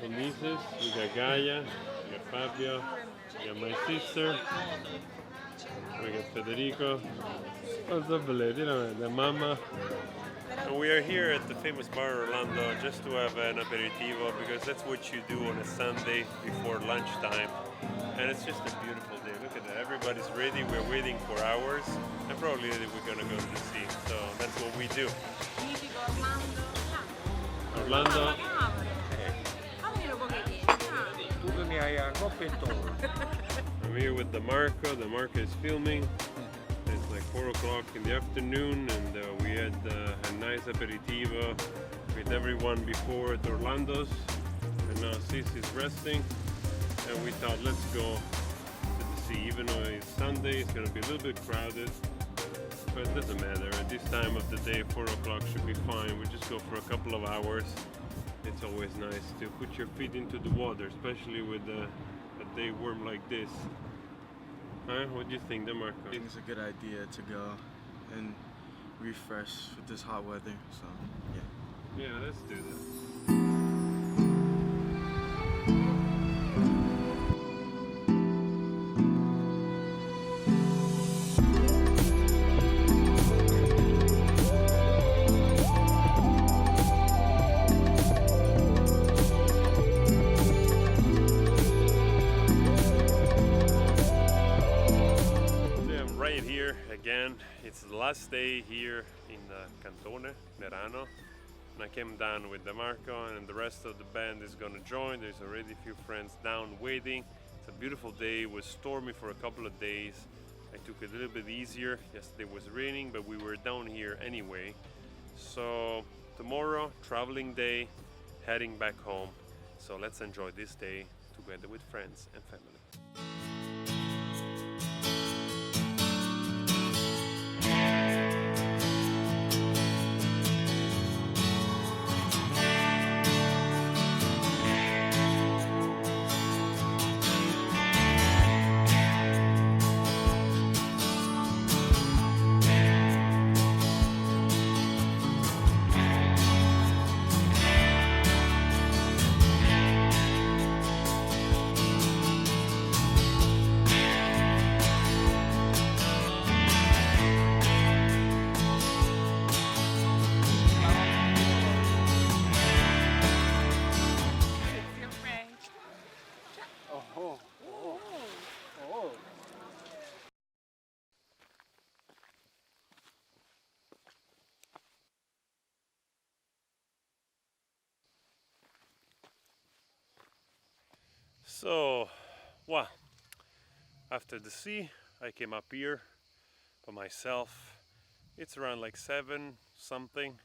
beautiful nieces. We got Gaia, we got Fabio, we got my sister, we got Federico. What's up, lady? The mama. And we are here at the famous bar Orlando just to have an aperitivo because that's what you do on a Sunday before lunchtime. And it's just a beautiful day. Look at that. Everybody's ready. We're waiting for hours. And probably we're going to go to the sea. So that's what we do. Orlando. I'm here with DeMarco. DeMarco is filming. It's like 4 o'clock in the afternoon and we had a nice aperitivo with everyone before at Orlando's. And now Sis is resting. And we thought, let's go to the sea. Even though it's Sunday, it's going to be a little bit crowded. But it doesn't matter. At this time of the day, 4 o'clock should be fine. We just go for a couple of hours. It's always nice to put your feet into the water, especially with a day warm like this. Huh? What do you think, DeMarco? I think it's a good idea to go and refresh with this hot weather, so yeah. Yeah, let's do that. Again, it's the last day here in Cantone, Merano, and I came down with DeMarco and the rest of the band is going to join. There's already a few friends down waiting. It's a beautiful day. It was stormy for a couple of days. I took it a little bit easier. Yesterday was raining, but we were down here anyway. So tomorrow, traveling day, heading back home. So let's enjoy this day together with friends and family. So, well, after the sea, I came up here by myself. It's around like 7 something,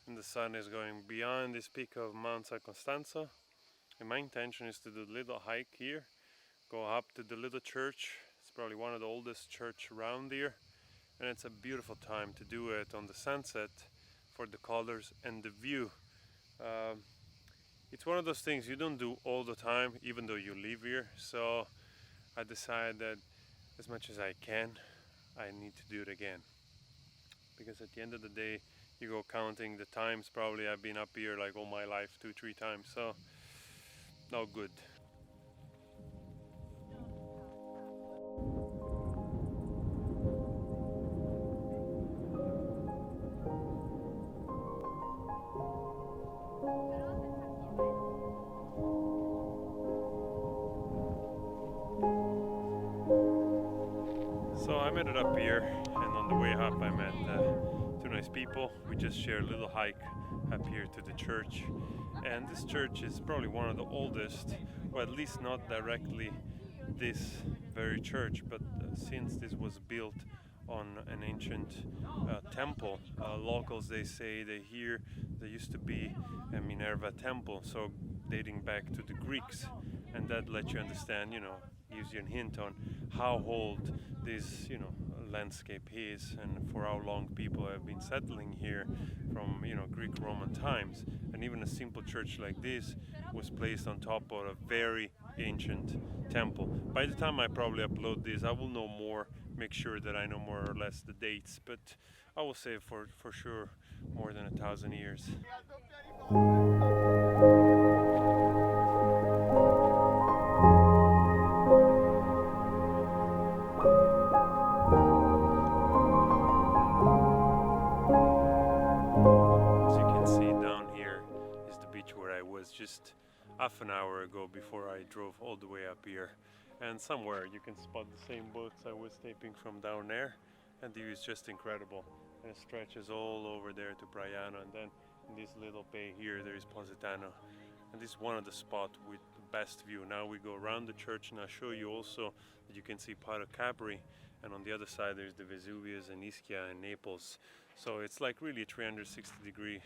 and the sun is going beyond this peak of Mount San Costanzo. And my intention is to do a little hike here, go up to the little church. It's probably one of the oldest church around here, and it's a beautiful time to do it on the sunset for the colors and the view. It's one of those things you don't do all the time, even though you live here. So I decided that as much as I can, I need to do it again. Because at the end of the day, you go counting the times, probably I've been up here like all my life, 2-3 times. So, no good. So I made it up here, and on the way up I met 2 nice people. We just shared a little hike up here to the church, and this church is probably one of the oldest, or at least not directly this very church, but since this was built on an ancient temple, locals, they say they hear there used to be a Minerva temple, so dating back to the Greeks, and that lets you understand, gives you a hint on how old this, landscape is, and for how long people have been settling here from, Greek Roman times. And even a simple church like this was placed on top of a very ancient temple. By the time I probably upload this, I will know more, make sure that I know more or less the dates, but I will say for sure more than 1,000 years. I was just half an hour ago before I drove all the way up here. And somewhere you can spot the same boats I was taping from down there, and the view is just incredible. And it stretches all over there to Braiano, and then in this little bay here there is Positano. And this is one of the spots with the best view. Now we go around the church, and I'll show you also that you can see Porto Capri, and on the other side there's the Vesuvius and Ischia and Naples. So it's like really a 360-degree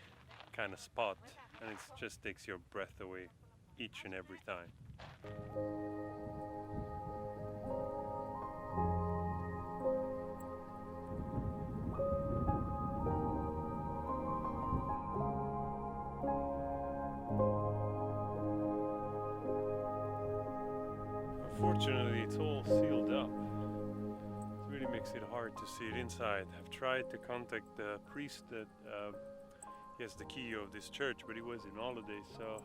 kind of spot, and it just takes your breath away each and every time. Unfortunately, it's all sealed up. It really makes it hard to see it inside. I've tried to contact the priest that he has the key of this church, but he was in holidays, so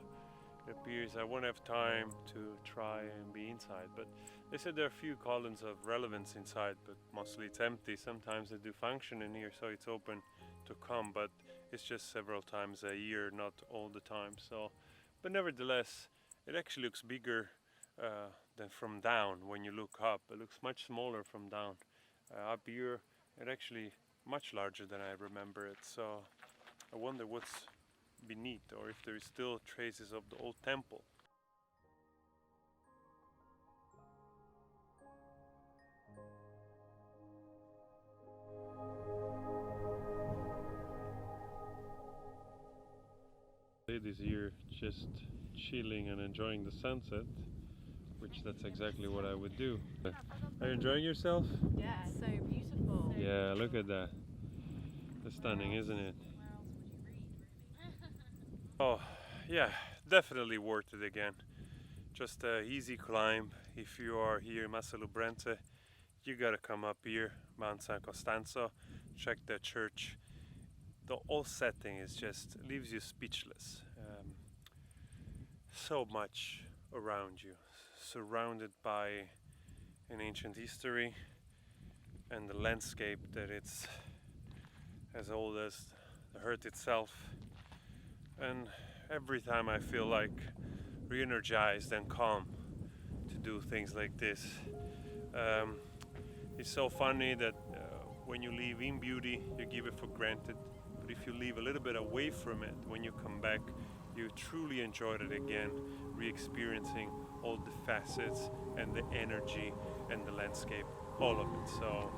it appears I won't have time to try and be inside. But they said there are a few columns of relevance inside, but mostly it's empty. Sometimes they do function in here, so it's open to come, but it's just several times a year, not all the time. So, but nevertheless, it actually looks bigger than from down. When you look up, it looks much smaller from down. Up here, it actually much larger than I remember it. So I wonder what's beneath, or if there is still traces of the old temple. Ladies here just chilling and enjoying the sunset, which that's exactly what I would do. Are you enjoying yourself? Yeah, so beautiful. Yeah, look at that. That's stunning, isn't it? Oh, yeah, definitely worth it again. Just an easy climb. If you are here in Massa Lubrente, you gotta come up here, Mount San Costanzo, check the church. The whole setting is just leaves you speechless. So much around you, surrounded by an ancient history and the landscape that it's as old as the earth itself. And every time I feel like re-energized and calm to do things like this. It's so funny that when you leave in beauty, you give it for granted. But if you leave a little bit away from it, when you come back, you truly enjoyed it again, re-experiencing all the facets and the energy and the landscape, all of it. So